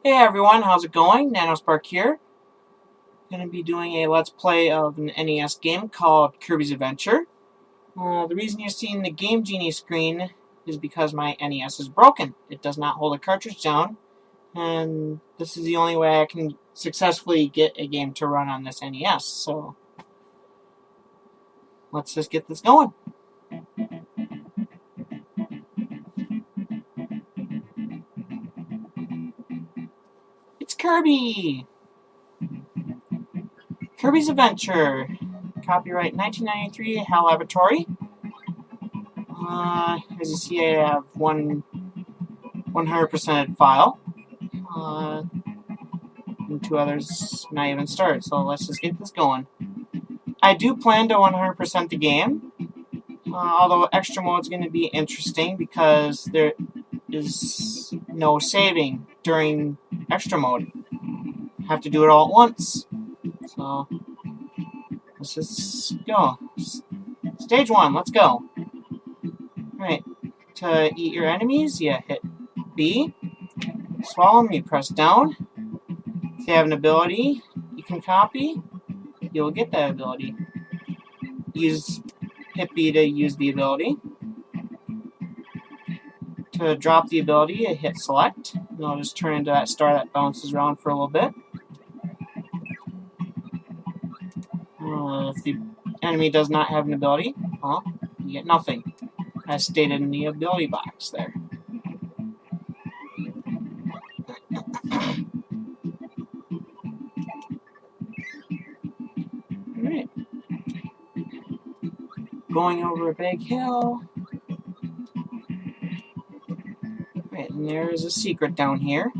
Hey everyone, how's it going? Nanospark here. Going to be doing a Let's Play of an NES game called Kirby's Adventure. The reason you're seeing the Game Genie screen is because my NES is broken. It does not hold a cartridge down, and this is the only way I can successfully get a game to run on this NES. So, let's just get this going. It's Kirby! Kirby's Adventure. Copyright 1993, HAL Laboratory. As you see, I have one 100% file. And two others not even started, so let's just get this going. I do plan to 100% the game, although extra mode is going to be interesting because there is no saving during extra mode. Have to do it all at once. So let's just go. Stage 1, let's go. Alright, to eat your enemies, you hit B. Swallow them, you press down. If you have an ability you can copy, you'll get that ability. Hit B to use the ability. To drop the ability, you hit select. And it'll just turn into that star that bounces around for a little bit. If the enemy does not have an ability, well, you get nothing, as stated in the ability box there. Alright. Going over a big hill. Right, and there is a secret down here.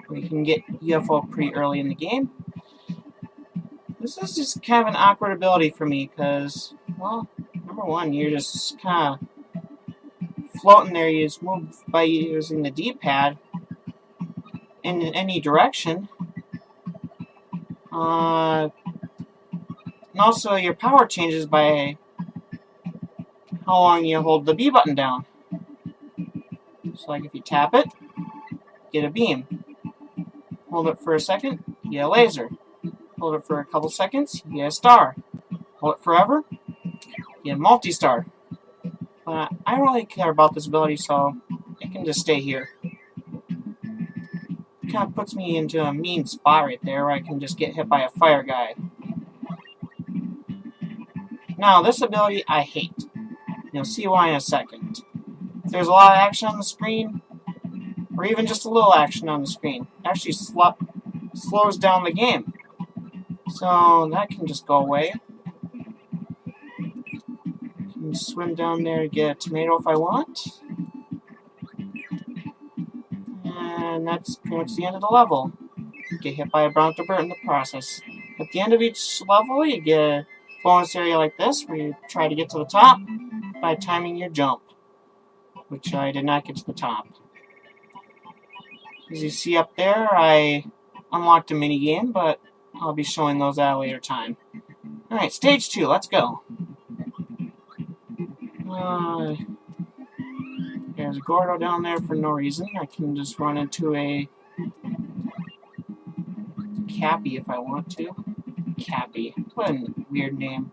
We can get UFO pretty early in the game. This is just kind of an awkward ability for me because, well, number one, you're just kind of floating there. You just move by using the D-pad in any direction. And also, your power changes by how long you hold the B button down. So, like, if you tap it, get a beam. Hold it for a second, you get a laser. Hold it for a couple seconds, you get a star. Hold it forever, you get a multi-star. But I don't really care about this ability, so it can just stay here. It kind of puts me into a mean spot right there where I can just get hit by a fire guy. Now, this ability I hate. You'll see why in a second. If there's a lot of action on the screen, or even just a little action on the screen, it actually slows down the game. So that can just go away. I can swim down there to get a tomato if I want. And that's pretty much the end of the level. You get hit by a Bronto Bird in the process. At the end of each level, you get a bonus area like this, where you try to get to the top by timing your jump, which I did not get to the top. As you see up there, I unlocked a minigame, but I'll be showing those at a later time. Alright, stage 2, let's go. There's a Gordo down there for no reason. I can just run into a Cappy if I want to. Cappy. What a weird name.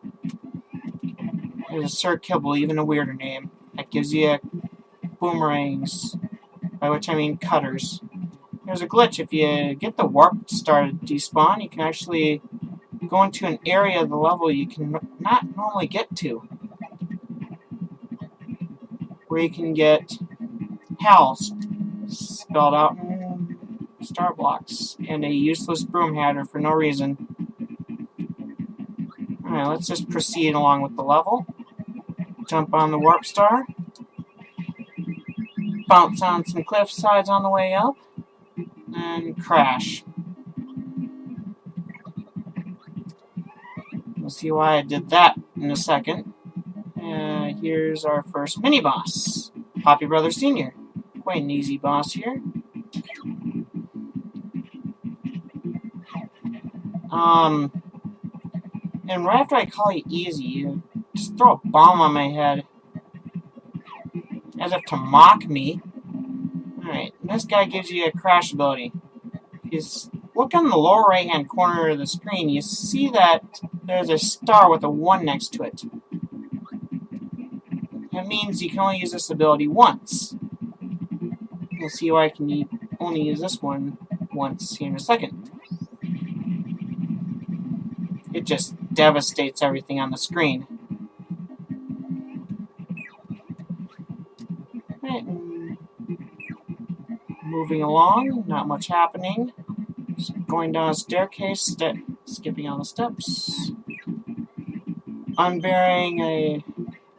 There's a Sir Kibble, even a weirder name. That gives you boomerangs, by which I mean cutters. There's a glitch. If you get the warp star to despawn, you can actually go into an area of the level you can not normally get to. Where you can get HAL spelled out in star blocks, and a useless broom hatter for no reason. Alright, let's just proceed along with the level. Jump on the warp star. Bounce on some cliff sides on the way up. And crash. We'll see why I did that in a second. Here's our first mini-boss, Poppy Brothers Sr. Quite an easy boss here. And right after I call you easy, you just throw a bomb on my head. As if to mock me. Alright, This guy gives you a crash ability. Look on the lower right hand corner of the screen, you see that there's a star with a 1 next to it. That means you can only use this ability once. We'll see why I can only use this one once here in a second. It just devastates everything on the screen. Right, moving along, not much happening. Just going down a staircase, skipping on the steps. Unburying a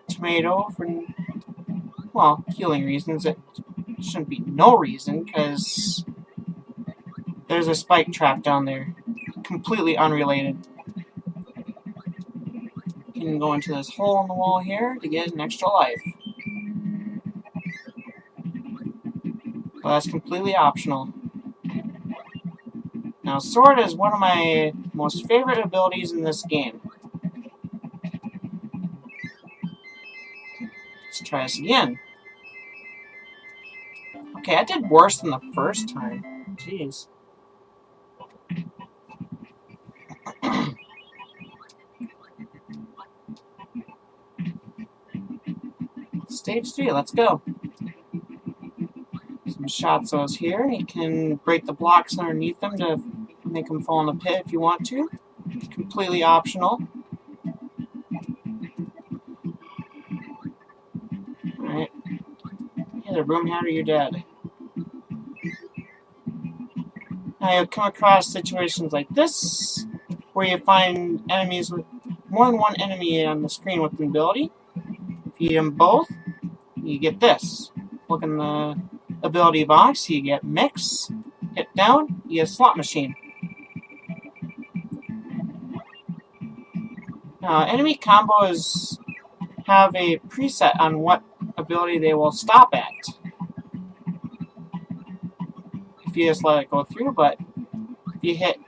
tomato for, well, healing reasons. It shouldn't be no reason, because there's a spike trap down there. Completely unrelated. You can go into this hole in the wall here to get an extra life. But that's completely optional. Now, Sword is one of my most favorite abilities in this game. Let's try this again. Okay, I did worse than the first time. Jeez. Stage 3, let's go. Some Shatzos here. You can break the blocks underneath them to make them fall in the pit if you want to. It's completely optional. Alright. Hey there, Broom Hatter, you're dead. Now you'll come across situations like this, where you find enemies with more than one enemy on the screen with an ability. If you hit them both, you get this. Look in the ability box, you get Mix. Hit down, you get Slot Machine. Now, enemy combos have a preset on what ability they will stop at. If you just let it go through, but if you hit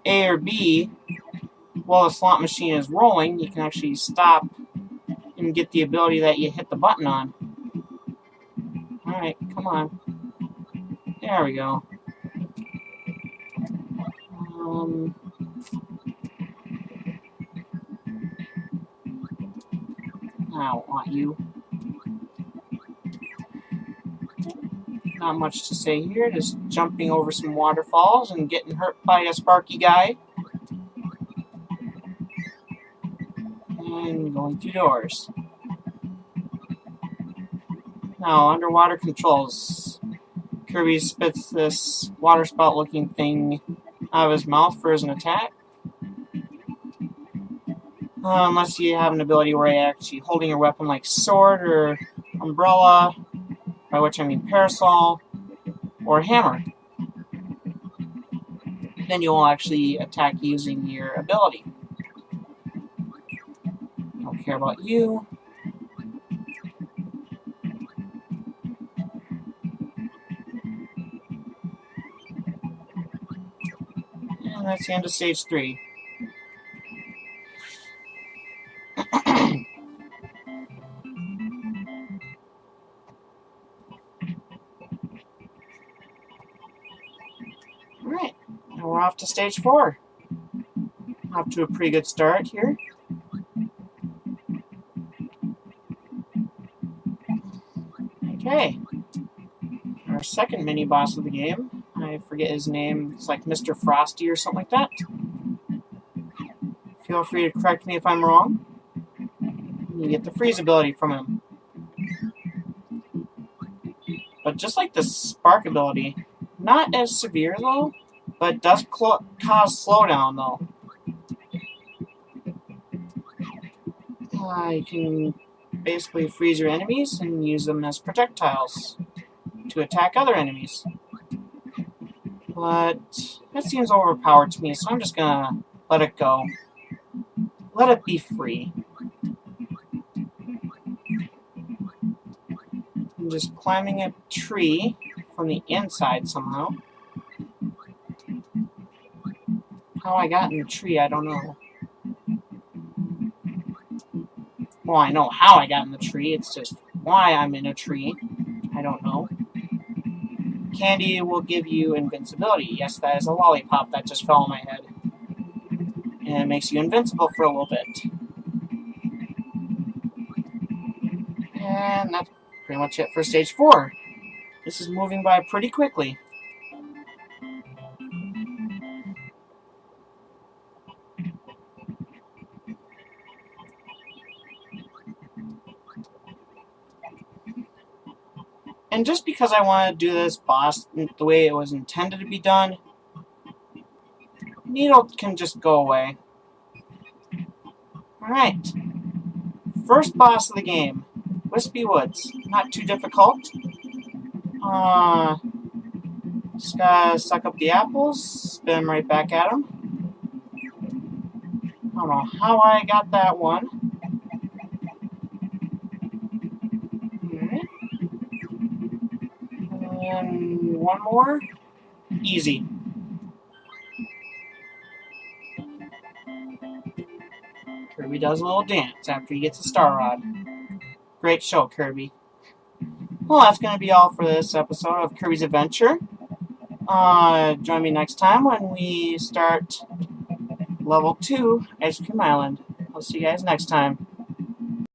A or B while the slot machine is rolling, you can actually stop and get the ability that you hit the button on. Alright, come on. There we go. I don't want you. Not much to say here, just jumping over some waterfalls and getting hurt by a sparky guy. And going through doors. Now, underwater controls. Kirby spits this water spout looking thing out of his mouth for his attack. Unless you have an ability where you're actually holding your weapon like sword or umbrella, by which I mean parasol, or hammer. Then you'll actually attack using your ability. Don't care about you. And that's the end of stage 3. Alright, now we're off to stage 4. Off to a pretty good start here. Okay. Our second mini-boss of the game. I forget his name. It's like Mr. Frosty or something like that. Feel free to correct me if I'm wrong. You get the freeze ability from him. But just like the spark ability, not as severe though, but it does cause slowdown though. You can basically freeze your enemies and use them as projectiles to attack other enemies. But that seems overpowered to me, so I'm just gonna let it go. Let it be free. I'm just climbing a tree from the inside somehow. How I got in the tree, I don't know. Well, I know how I got in the tree, it's just why I'm in a tree. I don't know. Candy will give you invincibility. Yes, that is a lollipop that just fell on my head. And it makes you invincible for a little bit. And that's pretty much it for stage 4. This is moving by pretty quickly. And just because I want to do this boss the way it was intended to be done, Needle can just go away. Alright. First boss of the game. Wispy Woods. Not too difficult. Just gotta suck up the apples, spin them right back at him. I don't know how I got that one. Alright. And one more. Easy. Kirby does a little dance after he gets a Star Rod. Great show, Kirby. Well, that's going to be all for this episode of Kirby's Adventure. Join me next time when we start Level 2, Ice Cream Island. I'll see you guys next time.